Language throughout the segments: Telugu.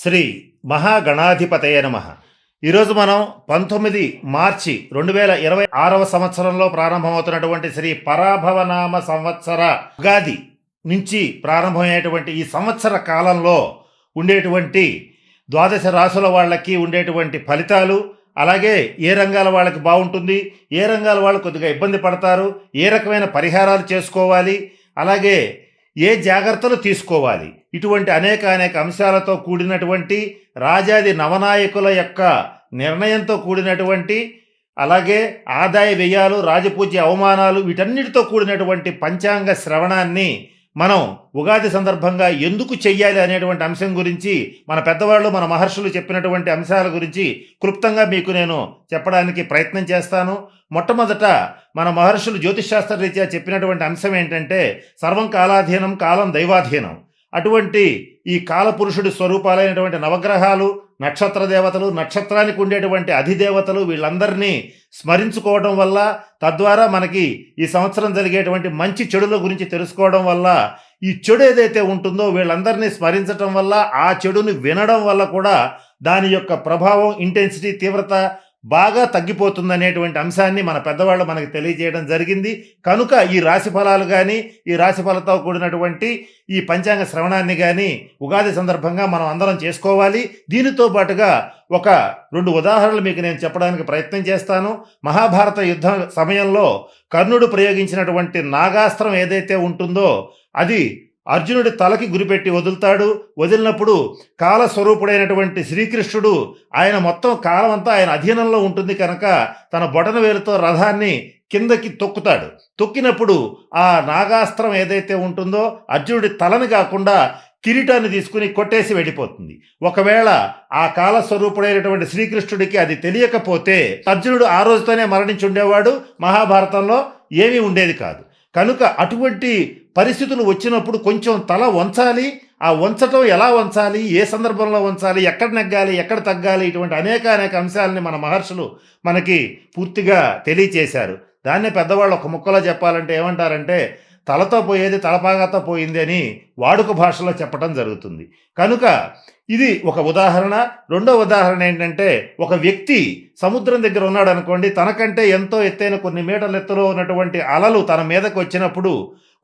శ్రీ మహాగణాధిపతయ నమః. ఈరోజు మనం 19 మార్చి 2026వ సంవత్సరంలో ప్రారంభమవుతున్నటువంటి శ్రీ పరాభవనామ సంవత్సర ఉగాది నుంచి ప్రారంభమయ్యేటువంటి ఈ సంవత్సర కాలంలో ఉండేటువంటి ద్వాదశ రాశుల వాళ్ళకి ఉండేటువంటి ఫలితాలు, అలాగే ఏ రంగాల వాళ్ళకి బాగుంటుంది, ఏ రంగాల వాళ్ళు కొద్దిగా ఇబ్బంది పడతారు, ఏ రకమైన పరిహారాలు చేసుకోవాలి, అలాగే ఏ జాగ్రత్తలు తీసుకోవాలి, ఇటువంటి అనేక అంశాలతో కూడినటువంటి రాజాది నవనాయకుల యొక్క నిర్ణయంతో కూడినటువంటి, అలాగే ఆదాయ వ్యయాలు, రాజపూజ్య అవమానాలు, వీటన్నిటితో కూడినటువంటి పంచాంగ శ్రవణాన్ని మనం ఉగాది సందర్భంగా ఎందుకు చెయ్యాలి అనేటువంటి అంశం గురించి మన పెద్దవాళ్ళు, మన మహర్షులు చెప్పినటువంటి అంశాల గురించి క్లుప్తంగా మీకు నేను చెప్పడానికి ప్రయత్నం చేస్తాను. మొట్టమొదట మన మహర్షులు జ్యోతిషాస్త్ర రీత్యా చెప్పినటువంటి అంశం ఏంటంటే సర్వం కాలాధీనం, కాలం దైవాధీనం. అటువంటి ఈ కాలపురుషుడి స్వరూపాలైనటువంటి నవగ్రహాలు, నక్షత్ర దేవతలు, నక్షత్రానికి ఉండేటువంటి అధిదేవతలు, వీళ్ళందరినీ స్మరించుకోవడం వల్ల, తద్వారా మనకి ఈ సంవత్సరం జరిగేటువంటి మంచి చెడుల గురించి తెలుసుకోవడం వల్ల, ఈ చెడు ఏదైతే ఉంటుందో వీళ్ళందరినీ స్మరించడం వల్ల, ఆ చెడుని వినడం వల్ల కూడా దాని యొక్క ప్రభావం, ఇంటెన్సిటీ, తీవ్రత బాగా తగ్గిపోతుందనేటువంటి అంశాన్ని మన పెద్దవాళ్ళు మనకి తెలియజేయడం జరిగింది. కనుక ఈ రాశి ఫలాలు కానీ, ఈ రాశి ఫలాలతో కూడినటువంటి ఈ పంచాంగ శ్రవణాన్ని కానీ ఉగాది సందర్భంగా మనం అందరం చేసుకోవాలి. దీనితో పాటుగా ఒక 2 ఉదాహరణలు మీకు నేను చెప్పడానికి ప్రయత్నం చేస్తాను. మహాభారత యుద్ధ సమయంలో కర్ణుడు ప్రయోగించినటువంటి నాగాస్త్రం ఏదైతే ఉంటుందో అది అర్జునుడి తలకి గురిపెట్టి వదులుతాడు. వదిలినప్పుడు కాలస్వరూపుడైనటువంటి శ్రీకృష్ణుడు, ఆయన మొత్తం కాలం అంతా ఆయన అధీనంలో ఉంటుంది కనుక తన బొటన వేలుతో రథాన్ని కిందకి తొక్కుతాడు. తొక్కినప్పుడు ఆ నాగాస్త్రం ఏదైతే ఉంటుందో అర్జునుడి తలని కాకుండా కిరీటాన్ని తీసుకుని కొట్టేసి వెళ్ళిపోతుంది. ఒకవేళ ఆ కాలస్వరూపుడైనటువంటి శ్రీకృష్ణుడికి అది తెలియకపోతే అర్జునుడు ఆ రోజుతోనే మరణించి ఉండేవాడు, మహాభారతంలో ఏమీ ఉండేది కాదు. కనుక అటువంటి పరిస్థితులు వచ్చినప్పుడు కొంచెం తల వంచాలి. ఆ వంచటం ఎలా వంచాలి, ఏ సందర్భంలో వంచాలి, ఎక్కడ నెగ్గాలి, ఎక్కడ తగ్గాలి, ఇటువంటి అనేక అంశాలని మన మహర్షులు మనకి పూర్తిగా తెలియచేశారు. దాన్నే పెద్దవాళ్ళు ఒక ముక్కలో చెప్పాలంటే ఏమంటారంటే తలతో పోయేది తలపాగాతో పోయింది అని వాడుక భాషలో చెప్పడం జరుగుతుంది. కనుక ఇది ఒక ఉదాహరణ. రెండో ఉదాహరణ ఏంటంటే ఒక వ్యక్తి సముద్రం దగ్గర ఉన్నాడు అనుకోండి, తనకంటే ఎంతో ఎత్తైన కొన్ని మీటర్ల ఎత్తులో ఉన్నటువంటి అలలు తన మీదకు వచ్చినప్పుడు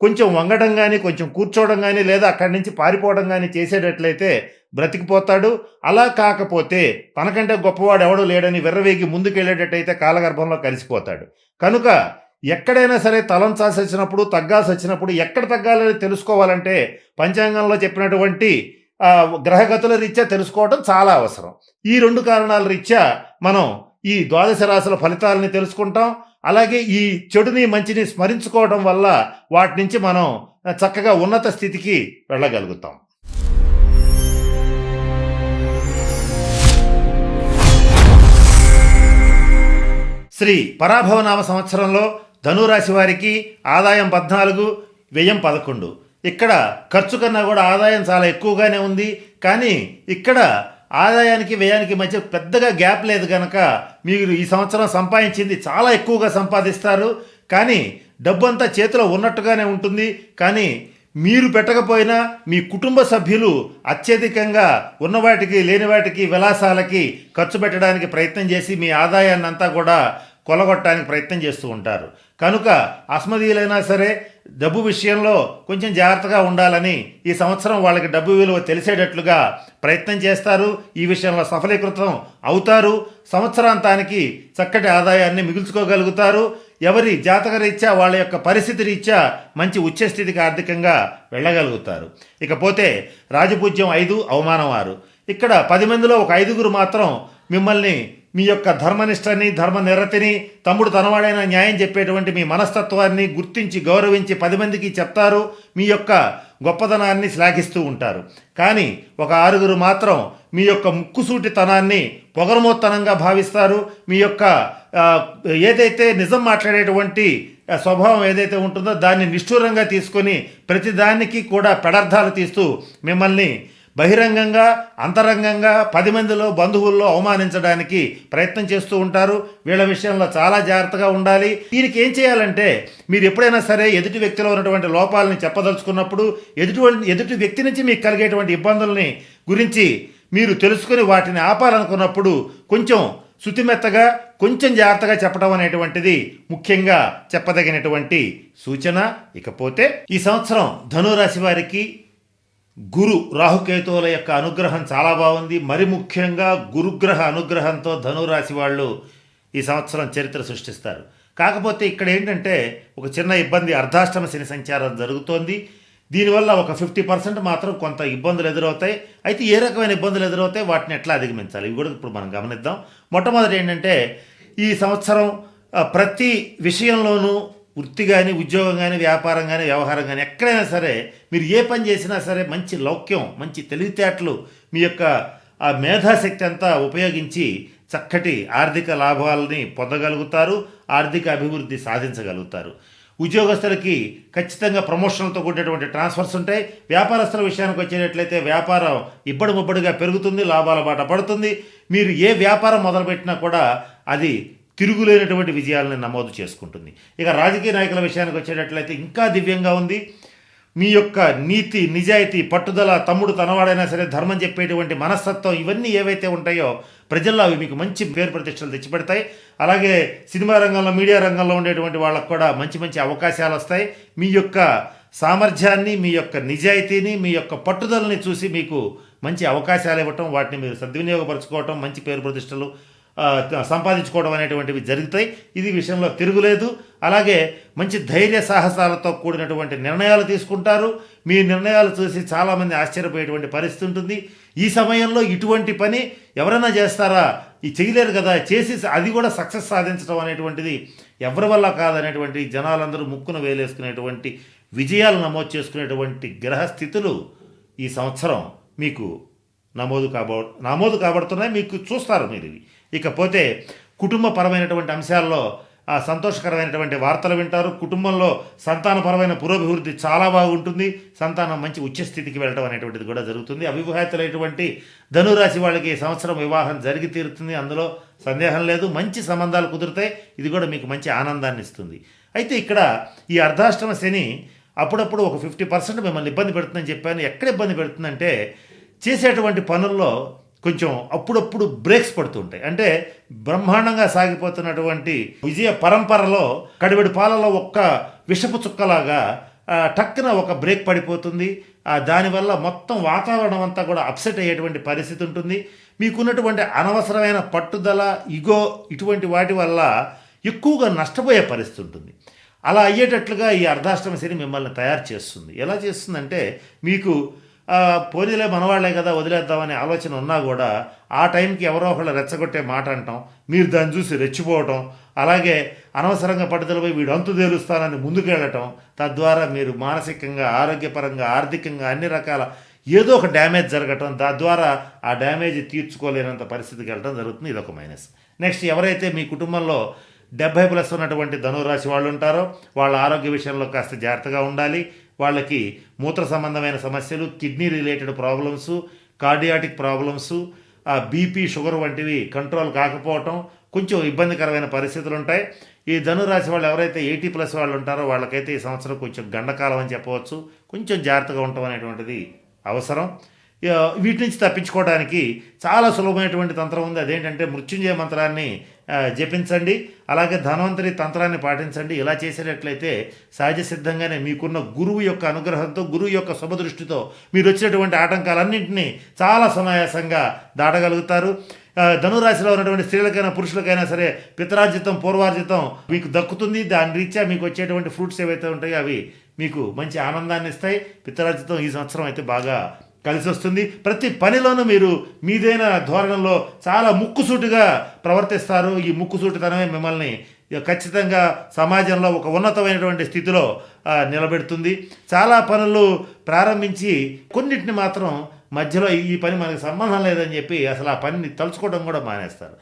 కొంచెం వంగడం కానీ, కొంచెం కూర్చోవడం కానీ, లేదా అక్కడి నుంచి పారిపోవడం కానీ చేసేటట్లయితే బ్రతికిపోతాడు. అలా కాకపోతే తనకంటే గొప్పవాడు ఎవడూ లేడని విర్రవేగి ముందుకెళ్ళేటట్టయితే కాలగర్భంలో కలిసిపోతాడు. కనుక ఎక్కడైనా సరే తలంచాల్సి వచ్చినప్పుడు, తగ్గాల్సి వచ్చినప్పుడు ఎక్కడ తగ్గాలని తెలుసుకోవాలంటే పంచాంగంలో చెప్పినటువంటి గ్రహగతుల రీత్యా తెలుసుకోవడం చాలా అవసరం. ఈ 2 కారణాల రీత్యా మనం ఈ ద్వాదశ రాశుల ఫలితాలని తెలుసుకుంటాం. అలాగే ఈ చెడుని మంచిని స్మరించుకోవడం వల్ల వాటి నుంచి మనం చక్కగా ఉన్నత స్థితికి వెళ్ళగలుగుతాం. శ్రీ పరాభవనామ సంవత్సరంలో ధనురాశి వారికి ఆదాయం 14, వ్యయం 11. ఇక్కడ ఖర్చు కన్నా కూడా ఆదాయం చాలా ఎక్కువగానే ఉంది. కానీ ఇక్కడ ఆదాయానికి వ్యయానికి మధ్య పెద్దగా గ్యాప్ లేదు కనుక మీరు ఈ సంవత్సరం సంపాదించింది చాలా ఎక్కువగా సంపాదిస్తారు. కానీ డబ్బంతా చేతిలో ఉన్నట్టుగానే ఉంటుంది. కానీ మీరు పెట్టకపోయినా మీ కుటుంబ సభ్యులు అత్యధికంగా ఉన్నవాటికి లేని వాటికి విలాసాలకి ఖర్చు పెట్టడానికి ప్రయత్నం చేసి మీ ఆదాయాన్ని అంతా కూడా కొలగొట్టడానికి ప్రయత్నం చేస్తూ ఉంటారు. కనుక అస్మదీయులైనా సరే డబ్బు విషయంలో కొంచెం జాగ్రత్తగా ఉండాలని ఈ సంవత్సరం వాళ్ళకి డబ్బు విలువ తెలిసేటట్లుగా ప్రయత్నం చేస్తారు. ఈ విషయంలో సఫలీకృతం అవుతారు. సంవత్సరాంతానికి చక్కటి ఆదాయాన్ని మిగుల్చుకోగలుగుతారు. ఎవరి జాతక రీత్యా వాళ్ళ యొక్క పరిస్థితి రీత్యా మంచి ఉచ్చస్థితికి ఆర్థికంగా వెళ్ళగలుగుతారు. ఇకపోతే రాజపూజ్యం 5, అవమానం 6. ఇక్కడ 10 మందిలో ఒక 5గురు మాత్రం మిమ్మల్ని మీ యొక్క ధర్మనిష్టని, ధర్మనిరతిని, తమ్ముడు తనవాడైన న్యాయం చెప్పేటువంటి మీ మనస్తత్వాన్ని గుర్తించి గౌరవించి 10 మందికి చెప్తారు. మీ యొక్క గొప్పతనాన్ని శ్లాఘిస్తూ ఉంటారు. కానీ ఒక 6గురు మాత్రం మీ యొక్క ముక్కుసూటితనాన్ని పొగరమోత్తనంగా భావిస్తారు. మీ యొక్క ఏదైతే నిజం మాట్లాడేటువంటి స్వభావం ఏదైతే ఉంటుందో దాన్ని నిష్ఠూరంగా తీసుకొని ప్రతిదానికి కూడా పెడార్థాలు తీస్తూ మిమ్మల్ని బహిరంగంగా, అంతరంగంగా 10 మందిలో, బంధువుల్లో అవమానించడానికి ప్రయత్నం చేస్తూ ఉంటారు. వీళ్ళ విషయంలో చాలా జాగ్రత్తగా ఉండాలి. దీనికి ఏం చేయాలంటే మీరు ఎప్పుడైనా సరే ఎదుటి వ్యక్తిలో ఉన్నటువంటి లోపాలని చెప్పదలుచుకున్నప్పుడు ఎదుటి వ్యక్తి నుంచి మీకు కలిగేటువంటి ఇబ్బందుల్ని గురించి మీరు తెలుసుకుని వాటిని ఆపాలనుకున్నప్పుడు కొంచెం శుతిమెత్తగా కొంచెం జాగ్రత్తగా చెప్పడం అనేటువంటిది ముఖ్యంగా చెప్పదగినటువంటి సూచన. ఇకపోతే ఈ సంవత్సరం ధనురాశి వారికి గురు రాహుకేతువుల యొక్క అనుగ్రహం చాలా బాగుంది. మరి ముఖ్యంగా గురుగ్రహ అనుగ్రహంతో ధనురాశి వాళ్ళు ఈ సంవత్సరం చరిత్ర సృష్టిస్తారు. కాకపోతే ఇక్కడ ఏంటంటే ఒక చిన్న ఇబ్బంది, అర్ధాష్టమ శని సంచారం జరుగుతోంది. దీనివల్ల ఒక 50% మాత్రం కొంత ఇబ్బందులు ఎదురవుతాయి. అయితే ఏ రకమైన ఇబ్బందులు ఎదురవుతాయి, వాటిని ఎట్లా అధిగమించాలి, ఇవి కూడా ఇప్పుడు మనం గమనిద్దాం. మొట్టమొదటి ఏంటంటే ఈ సంవత్సరం ప్రతి విషయంలోనూ వృత్తి కానీ, ఉద్యోగం కానీ, వ్యాపారం కానీ, వ్యవహారం కానీ ఎక్కడైనా సరే మీరు ఏ పని చేసినా సరే మంచి లౌక్యం, మంచి తెలివితేటలు, మీ యొక్క ఆ మేధాశక్తి అంతా ఉపయోగించి చక్కటి ఆర్థిక లాభాలని పొందగలుగుతారు, ఆర్థిక అభివృద్ధి సాధించగలుగుతారు. ఉద్యోగస్తులకి ఖచ్చితంగా ప్రమోషన్లతో కూడినటువంటి ట్రాన్స్ఫర్స్ ఉంటాయి. వ్యాపారస్తుల విషయానికి వచ్చేటట్లయితే వ్యాపారం ఇబ్బడి ముబ్బడిగా పెరుగుతుంది, లాభాల బాట పడుతుంది. మీరు ఏ వ్యాపారం మొదలుపెట్టినా కూడా అది తిరుగులేనటువంటి విజయాలను నమోదు చేసుకుంటుంది. ఇక రాజకీయ నాయకుల విషయానికి వచ్చేటట్లయితే ఇంకా దివ్యంగా ఉంది. మీ యొక్క నీతి, నిజాయితీ, పట్టుదల, తమ్ముడు తనవాడైనా సరే ధర్మం చెప్పేటువంటి మనస్తత్వం, ఇవన్నీ ఏవైతే ఉంటాయో ప్రజల్లో అవి మీకు మంచి పేరు ప్రతిష్టలు తెచ్చిపెడతాయి. అలాగే సినిమా రంగంలో, మీడియా రంగంలో ఉండేటువంటి వాళ్ళకు కూడా మంచి మంచి అవకాశాలు వస్తాయి. మీ యొక్క సామర్థ్యాన్ని, మీ యొక్క నిజాయితీని, మీ యొక్క పట్టుదలని చూసి మీకు మంచి అవకాశాలు ఇవ్వటం, వాటిని మీరు సద్వినియోగపరచుకోవటం, మంచి పేరు ప్రతిష్టలు సంపాదించుకోవడం అనేటువంటివి జరుగుతాయి. ఇది విషయంలో తిరుగులేదు. అలాగే మంచి ధైర్య సాహసాలతో కూడినటువంటి నిర్ణయాలు తీసుకుంటారు. మీ నిర్ణయాలు చూసి చాలామంది ఆశ్చర్యపోయేటువంటి పరిస్థితి ఉంటుంది. ఈ సమయంలో ఇటువంటి పని ఎవరైనా చేస్తారా, ఈ చేయలేరు కదా, చేసి అది కూడా సక్సెస్ సాధించడం అనేటువంటిది ఎవరి వల్ల కాదనేటువంటి జనాలందరూ ముక్కును వేలేసుకునేటువంటి విజయాలు నమోదు చేసుకునేటువంటి గ్రహస్థితులు ఈ సంవత్సరం మీకు నమోదు కాబడుతున్నాయి. మీకు చూస్తారు మీరు ఇవి. ఇకపోతే కుటుంబపరమైనటువంటి అంశాల్లో సంతోషకరమైనటువంటి వార్తలు వింటారు. కుటుంబంలో సంతానపరమైన పురోభివృద్ధి చాలా బాగుంటుంది. సంతానం మంచి ఉచ్చస్థితికి వెళ్ళడం అనేటువంటిది కూడా జరుగుతుంది. అవివాహితులైనటువంటి ధనురాశి వాళ్ళకి ఈ సంవత్సరం వివాహం జరిగి తీరుతుంది, అందులో సందేహం లేదు. మంచి సంబంధాలు కుదురుతాయి, ఇది కూడా మీకు మంచి ఆనందాన్ని ఇస్తుంది. అయితే ఇక్కడ ఈ అర్ధాష్టమ శని అప్పుడప్పుడు ఒక 50% మిమ్మల్ని ఇబ్బంది పెడుతుందని చెప్పాను. ఎక్కడ ఇబ్బంది పెడుతుందంటే చేసేటువంటి పనుల్లో కొంచెం అప్పుడప్పుడు బ్రేక్స్ పడుతుంటాయి. అంటే బ్రహ్మాండంగా సాగిపోతున్నటువంటి విజయ పరంపరలో కడివెడి పాలలో ఒక్క విషపు చుక్కలాగా టక్కున ఒక బ్రేక్ పడిపోతుంది. దానివల్ల మొత్తం వాతావరణం అంతా కూడా అప్సెట్ అయ్యేటువంటి పరిస్థితి ఉంటుంది. మీకున్నటువంటి అనవసరమైన పట్టుదల, ఇగో, ఇటువంటి వాటి వల్ల ఎక్కువగా నష్టపోయే పరిస్థితి ఉంటుంది. అలా అయ్యేటట్లుగా ఈ అర్ధాష్టమ శని మిమ్మల్ని తయారు చేస్తుంది. ఎలా చేస్తుందంటే మీకు పోనీలే మనవాళ్లే కదా వదిలేద్దామనే ఆలోచన ఉన్నా కూడా ఆ టైంకి ఎవరో ఒకళ్ళు రెచ్చగొట్టే మాట అంటాం, మీరు దాన్ని చూసి రెచ్చిపోవటం, అలాగే అనవసరంగా పట్టుదలపై వీడు అంతు తేలుస్తానని ముందుకెళ్ళటం, తద్వారా మీరు మానసికంగా, ఆరోగ్యపరంగా, ఆర్థికంగా అన్ని రకాల ఏదో ఒక డ్యామేజ్ జరగటం, తద్వారా ఆ డ్యామేజ్ తీర్చుకోలేనంత పరిస్థితికి వెళ్ళడం జరుగుతుంది. ఇదొక మైనస్. నెక్స్ట్, ఎవరైతే మీ కుటుంబంలో 70+ ఉన్నటువంటి ధనురాశి వాళ్ళు ఉంటారో వాళ్ళ ఆరోగ్య విషయంలో కాస్త జాగ్రత్తగా ఉండాలి. వాళ్ళకి మూత్ర సంబంధమైన సమస్యలు, kidney related problems, cardiac problems, BP, sugar వంటివి కంట్రోల్ కాకపోవటం, కొంచెం ఇబ్బందికరమైన పరిస్థితులు ఉంటాయి. ఈ ధనురాశి వాళ్ళు ఎవరైతే 80+ వాళ్ళు ఉంటారో వాళ్ళకైతే ఈ సంవత్సరం కొంచెం గండకాలం అని చెప్పవచ్చు. కొంచెం జాగ్రత్తగా ఉండటం అనేటువంటిది అవసరం. వీటి నుంచి తప్పించుకోవడానికి చాలా సులభమైనటువంటి తంత్రం ఉంది. అదేంటంటే మృత్యుంజయ మంత్రాన్ని జపించండి, అలాగే ధన్వంతరి తంత్రాన్ని పాటించండి. ఇలా చేసేటట్లయితే సహజ సిద్ధంగానే మీకున్న గురువు యొక్క అనుగ్రహంతో, గురువు యొక్క శుభదృష్టితో మీరు వచ్చినటువంటి ఆటంకాలన్నింటినీ చాలా సునాయాసంగా దాటగలుగుతారు. ధనురాశిలో ఉన్నటువంటి స్త్రీలకైనా పురుషులకైనా సరే పితరార్జితం, పూర్వార్జితం మీకు దక్కుతుంది. దాని రీత్యా మీకు వచ్చేటువంటి ఫ్రూట్స్ ఏవైతే ఉంటాయో అవి మీకు మంచి ఆనందాన్ని ఇస్తాయి. పితరార్జితం ఈ సంవత్సరం అయితే బాగా కలిసి వస్తుంది. ప్రతి పనిలోనూ మీరు మీదైన ధోరణిలో చాలా ముక్కుసూటిగా ప్రవర్తిస్తారు. ఈ ముక్కుసూటితనమే మిమ్మల్ని ఖచ్చితంగా సమాజంలో ఒక ఉన్నతమైనటువంటి స్థితిలో నిలబెడుతుంది. చాలా పనులు ప్రారంభించి కొన్నిటిని మాత్రం మధ్యలో ఈ పని మనకు సంబంధం లేదని చెప్పి అసలు ఆ పనిని తలుచుకోవడం కూడా మానేస్తారు.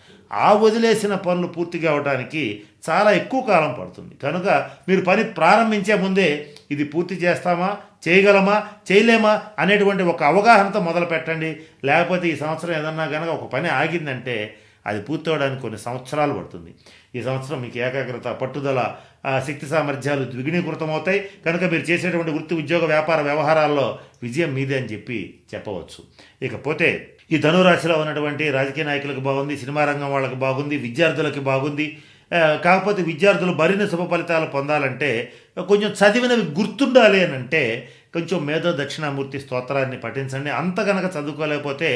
ఆ వదిలేసిన పనులు పూర్తిగా అవడానికి చాలా ఎక్కువ కాలం పడుతుంది. కనుక మీరు పని ప్రారంభించే ముందే ఇది పూర్తి చేస్తామా, చేయగలమా, చేయలేమా అనేటువంటి ఒక అవగాహనతో మొదలు పెట్టండి. లేకపోతే ఈ సంవత్సరం ఏదన్నా కనుక ఒక పని ఆగిందంటే అది పూర్తవడానికి కొన్ని సంవత్సరాలు పడుతుంది. ఈ సంవత్సరం మీకు ఏకాగ్రత, పట్టుదల, శక్తి సామర్థ్యాలు ద్విగుణీకృతం అవుతాయి. కనుక మీరు చేసేటువంటి వృత్తి, ఉద్యోగ, వ్యాపార వ్యవహారాల్లో విజయం మీదే అని చెప్పి చెప్పవచ్చు. ఇకపోతే ఈ ధనురాశిలో ఉన్నటువంటి రాజకీయ నాయకులకు బాగుంది, సినిమా రంగం వాళ్ళకి బాగుంది, విద్యార్థులకి బాగుంది. కాకపోతే విద్యార్థులు మరిన్ని శుభ ఫలితాలు పొందాలంటే కొంచెం చదివినవి గుర్తుండాలి అని అంటే కొంచెం మేధో దక్షిణామూర్తి స్తోత్రాన్ని పఠించండి. అంత గనక చదువుకోలేకపోతే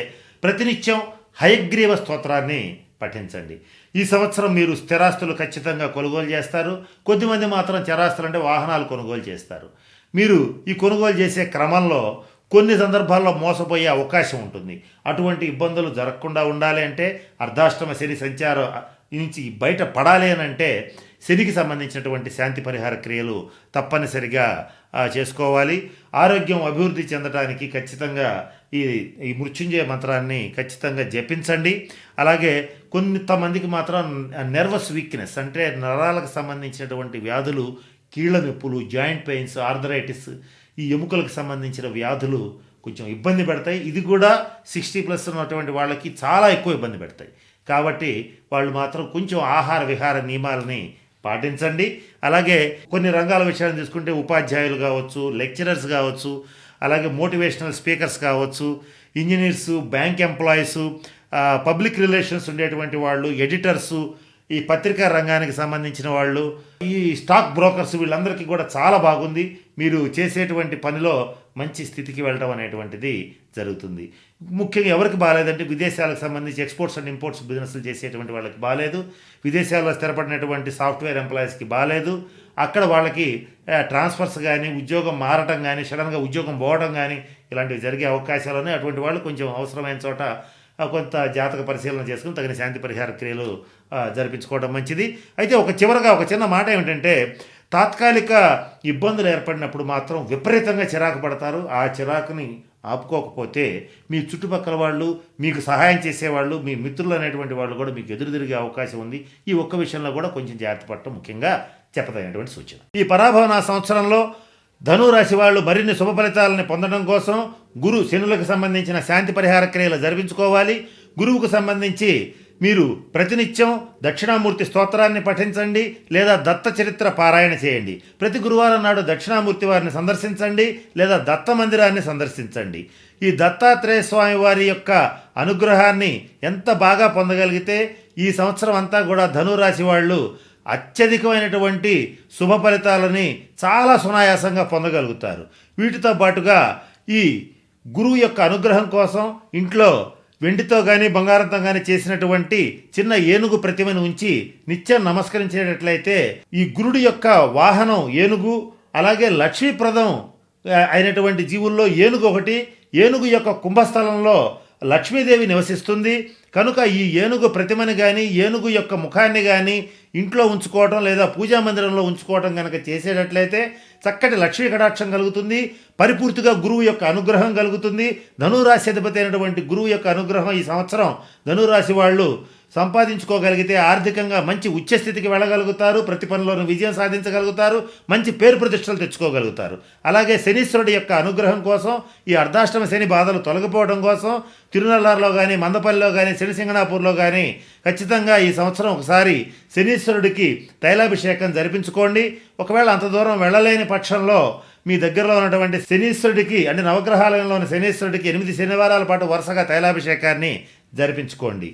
ప్రతినిత్యం హయగ్రీవ స్తోత్రాన్ని పఠించండి. ఈ సంవత్సరం మీరు స్థిరాస్తులు ఖచ్చితంగా కొనుగోలు చేస్తారు. కొద్దిమంది మాత్రం చరాస్తులు అంటే వాహనాలు కొనుగోలు చేస్తారు. మీరు ఈ కొనుగోలు చేసే క్రమంలో కొన్ని సందర్భాల్లో మోసపోయే అవకాశం ఉంటుంది. అటువంటి ఇబ్బందులు జరగకుండా ఉండాలి అంటే అర్ధాష్టమ శని సంచారం నుంచి బయట పడాలి అని అంటే శనికి సంబంధించినటువంటి శాంతి పరిహార క్రియలు తప్పనిసరిగా చేసుకోవాలి. ఆరోగ్యం అభివృద్ధి చెందడానికి ఖచ్చితంగా ఈ మృత్యుంజయ మంత్రాన్ని ఖచ్చితంగా జపించండి. అలాగే కొంతమందికి మాత్రం నెర్వస్ వీక్నెస్ అంటే నరాలకు సంబంధించినటువంటి వ్యాధులు, కీళ్ళ నొప్పులు, జాయింట్ పెయిన్స్, ఆర్థరైటిస్, ఈ ఎముకలకు సంబంధించిన వ్యాధులు కొంచెం ఇబ్బంది పెడతాయి. ఇది కూడా 60+ ఉన్నటువంటి వాళ్ళకి చాలా ఎక్కువ ఇబ్బంది పెడతాయి. కాబట్టి వాళ్ళు మాత్రం కొంచెం ఆహార విహార నియమాలని పాటించండి. అలాగే కొన్ని రంగాల విషయాన్ని తీసుకుంటే ఉపాధ్యాయులు కావచ్చు, లెక్చరర్స్ కావచ్చు, అలాగే మోటివేషనల్ స్పీకర్స్ కావచ్చు, engineers, bank employees, public relations ఉండేటువంటి వాళ్ళు, ఎడిటర్సు, ఈ పత్రికా రంగానికి సంబంధించిన వాళ్ళు, ఈ స్టాక్ బ్రోకర్స్, వీళ్ళందరికీ కూడా చాలా బాగుంది. మీరు చేసేటువంటి పనిలో మంచి స్థితికి వెళ్ళడం అనేటువంటిది జరుగుతుంది. ముఖ్యంగా ఎవరికి బాగాలేదంటే విదేశాలకు సంబంధించి ఎక్స్పోర్ట్స్ అండ్ ఇంపోర్ట్స్ బిజినెస్లు చేసేటువంటి వాళ్ళకి బాగాలేదు. విదేశాల్లో స్థిరపడినటువంటి సాఫ్ట్వేర్ ఎంప్లాయీస్కి బాగాలేదు. అక్కడ వాళ్ళకి ట్రాన్స్ఫర్స్ కానీ, ఉద్యోగం మారటం కానీ, సడన్గా ఉద్యోగం పోవడం కానీ ఇలాంటివి జరిగే అవకాశాలు ఉన్నాయి. అటువంటి వాళ్ళు కొంచెం అవసరమైన చోట కొంత జాతక పరిశీలన చేసుకుని తగిన శాంతి పరిహార క్రియలు జరిపించుకోవడం మంచిది. అయితే చివరగా ఒక చిన్న మాట ఏమిటంటే, తాత్కాలిక ఇబ్బందులు ఏర్పడినప్పుడు మాత్రం విపరీతంగా చిరాకు పడతారు. ఆ చిరాకుని ఆపుకోకపోతే మీ చుట్టుపక్కల వాళ్ళు, మీకు సహాయం చేసేవాళ్ళు, మీ మిత్రులు అనేటువంటి వాళ్ళు కూడా మీకు ఎదురు తిరిగే అవకాశం ఉంది. ఈ ఒక్క విషయంలో కూడా కొంచెం జాగ్రత్త పడటం ముఖ్యంగా చెప్పదగినటువంటి సూచన. ఈ పరాభవన సంవత్సరంలో ధనురాశి వాళ్ళు మరిన్ని శుభ ఫలితాలను పొందడం కోసం శనులకు సంబంధించిన శాంతి పరిహార క్రియలు జరిపించుకోవాలి. గురువుకు సంబంధించి మీరు ప్రతినిత్యం దక్షిణామూర్తి స్తోత్రాన్ని పఠించండి లేదా దత్త చరిత్ర పారాయణ చేయండి. ప్రతి గురువారం నాడు దక్షిణామూర్తి వారిని సందర్శించండి లేదా దత్త మందిరాన్ని సందర్శించండి. ఈ దత్తాత్రేయ స్వామి వారి యొక్క అనుగ్రహాన్ని ఎంత బాగా పొందగలిగితే ఈ సంవత్సరం అంతా కూడా ధనురాశి వాళ్ళు అత్యధికమైనటువంటి శుభ ఫలితాలని చాలా సునాయాసంగా పొందగలుగుతారు. వీటితో పాటుగా ఈ గురువు యొక్క అనుగ్రహం కోసం ఇంట్లో వెండితో కానీ బంగారంతో కానీ చేసినటువంటి చిన్న ఏనుగు ప్రతిమను ఉంచి నిత్యం నమస్కరించేటట్లయితే ఈ గురుడి యొక్క వాహనం ఏనుగు, అలాగే లక్ష్మీప్రదం అయినటువంటి జీవుల్లో ఏనుగు ఒకటి. ఏనుగు యొక్క కుంభస్థలంలో లక్ష్మీదేవి నివసిస్తుంది. కనుక ఈ ఏనుగు ప్రతిమని కానీ, ఏనుగు యొక్క ముఖాన్ని కానీ ఇంట్లో ఉంచుకోవటం లేదా పూజా మందిరంలో ఉంచుకోవటం కనుక చేసేటట్లయితే చక్కటి లక్ష్మీ కటాక్షం కలుగుతుంది. పరిపూర్తిగా గురువు యొక్క అనుగ్రహం కలుగుతుంది. ధనురాశి అధిపతి అయినటువంటి గురువు యొక్క అనుగ్రహం ఈ సంవత్సరం ధనురాశి వాళ్ళు సంపాదించుకోగలిగితే ఆర్థికంగా మంచి ఉచ్చస్థితికి వెళ్ళగలుగుతారు. ప్రతి పనిలోనూ విజయం సాధించగలుగుతారు. మంచి పేరు ప్రతిష్టలు తెచ్చుకోగలుగుతారు. అలాగే శనీశ్వరుడి యొక్క అనుగ్రహం కోసం, ఈ అర్ధాష్టమ శని బాధలు తొలగిపోవడం కోసం తిరునల్లారులో కానీ, మందపల్లిలో కానీ, శనిసింగనాపూర్లో కానీ ఖచ్చితంగా ఈ సంవత్సరం ఒకసారి శనీశ్వరుడికి తైలాభిషేకం జరిపించుకోండి. ఒకవేళ అంత దూరం వెళ్ళలేని పక్షంలో మీ దగ్గరలో ఉన్నటువంటి శనీశ్వరుడికి అంటే నవగ్రహాలయంలోని శనీశ్వరుడికి 8 శనివారాల పాటు వరుసగా తైలాభిషేకాన్ని జరిపించుకోండి.